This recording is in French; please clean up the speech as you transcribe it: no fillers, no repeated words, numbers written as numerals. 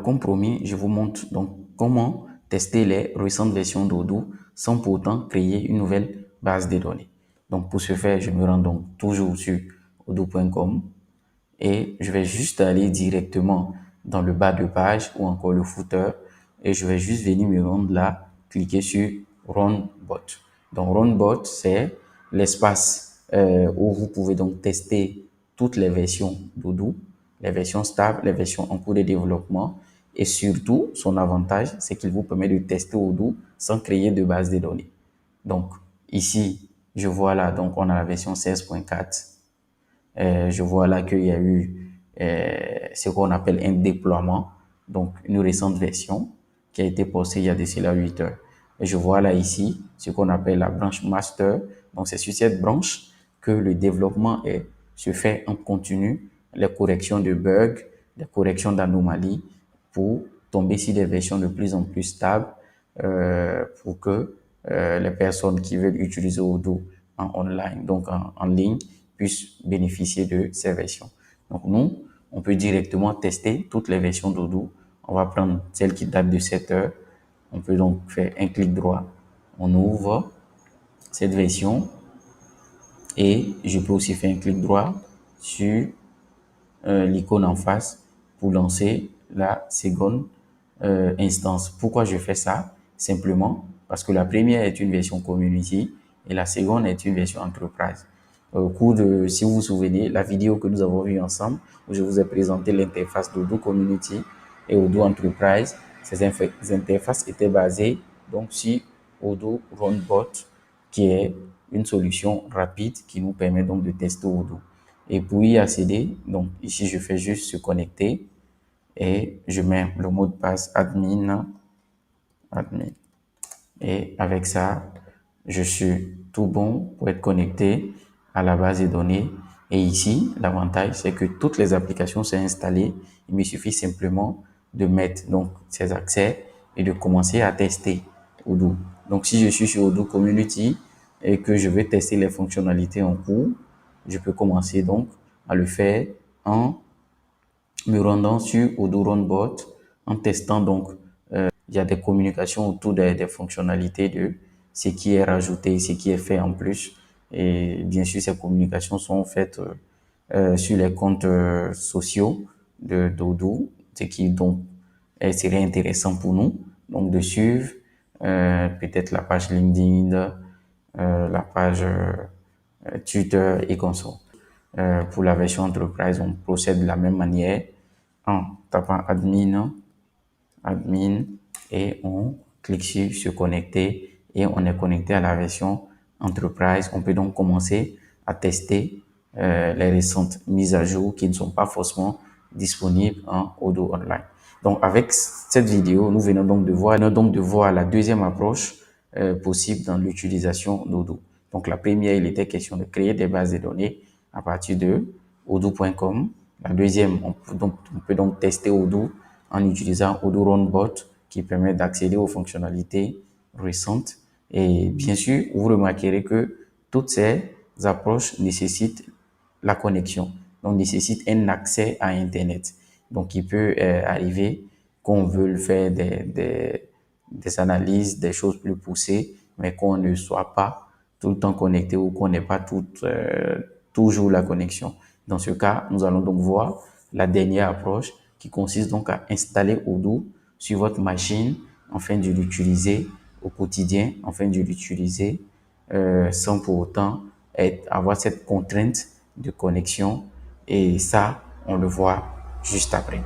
comme promis, je vous montre donc comment tester les récentes versions d'Odoo sans pour autant créer une nouvelle base de données. Donc pour ce faire, je me rends donc toujours sur odoo.com et je vais juste aller directement dans le bas de page ou encore le footer et je vais juste venir me rendre là, cliquer sur Run Bot. Donc Run Bot, c'est l'espace où vous pouvez donc tester toutes les versions d'Odoo, les versions stables, les versions en cours de développement et surtout, son avantage, c'est qu'il vous permet de tester Odoo sans créer de base de données. Donc ici, je vois là, donc on a la version 16.4. Je vois là qu'il y a eu ce qu'on appelle un déploiement, donc une récente version qui a été postée il y a de cela 8 heures. Et je vois là ici ce qu'on appelle la branche master. Donc c'est sur cette branche que le développement se fait en continu, les corrections de bugs, les corrections d'anomalies pour tomber sur des versions de plus en plus stables pour que les personnes qui veulent utiliser Odoo en online, donc en ligne, puissent bénéficier de ces versions. Donc nous, on peut directement tester toutes les versions d'Odoo. On va prendre celle qui date de 7 heures. On peut donc faire un clic droit. On ouvre cette version et je peux aussi faire un clic droit sur l'icône en face pour lancer la seconde instance. Pourquoi je fais ça? Simplement parce que la première est une version community et la seconde est une version enterprise. Au cours de, si vous vous souvenez, la vidéo que nous avons vue ensemble, où je vous ai présenté l'interface d'Odoo Community et Odoo Enterprise, ces interfaces étaient basées donc sur Odoo Runbot, qui est une solution rapide qui nous permet donc de tester Odoo. Et pour y accéder, donc ici je fais juste se connecter et je mets le mot de passe admin. Et avec ça, je suis tout bon pour être connecté à la base de données. Et ici, l'avantage, c'est que toutes les applications sont installées. Il me suffit simplement de mettre donc ces accès et de commencer à tester Odoo. Donc, si je suis sur Odoo Community et que je veux tester les fonctionnalités en cours, je peux commencer donc à le faire en me rendant sur Odoo Runbot, en testant donc il y a des communications autour des fonctionnalités de ce qui est rajouté, ce qui est fait en plus. Et bien sûr, ces communications sont faites sur les comptes sociaux de d'Odoo, ce qui donc serait intéressant pour nous. Donc de suivre peut-être la page LinkedIn, la page Twitter et consorts. Pour la version Enterprise, on procède de la même manière en tapant admin et on clique sur se connecter et on est connecté à la version Enterprise. On peut donc commencer à tester les récentes mises à jour qui ne sont pas forcément disponibles en Odoo Online. Donc avec cette vidéo, nous venons donc de voir la deuxième approche possible dans l'utilisation d'Odoo. Donc la première, il était question de créer des bases de données à partir de odoo.com. La deuxième, on peut donc tester Odoo en utilisant Odoo Runbot qui permet d'accéder aux fonctionnalités récentes. Et bien sûr, vous remarquerez que toutes ces approches nécessitent la connexion, donc nécessitent un accès à Internet. Donc, il peut arriver qu'on veut faire des analyses, des choses plus poussées, mais qu'on ne soit pas tout le temps connecté ou qu'on n'ait pas toujours la connexion. Dans ce cas, nous allons donc voir la dernière approche qui consiste donc à installer Odoo sur votre machine afin de l'utiliser au quotidien, afin de l'utiliser sans pour autant avoir cette contrainte de connexion. Et ça, on le voit juste après.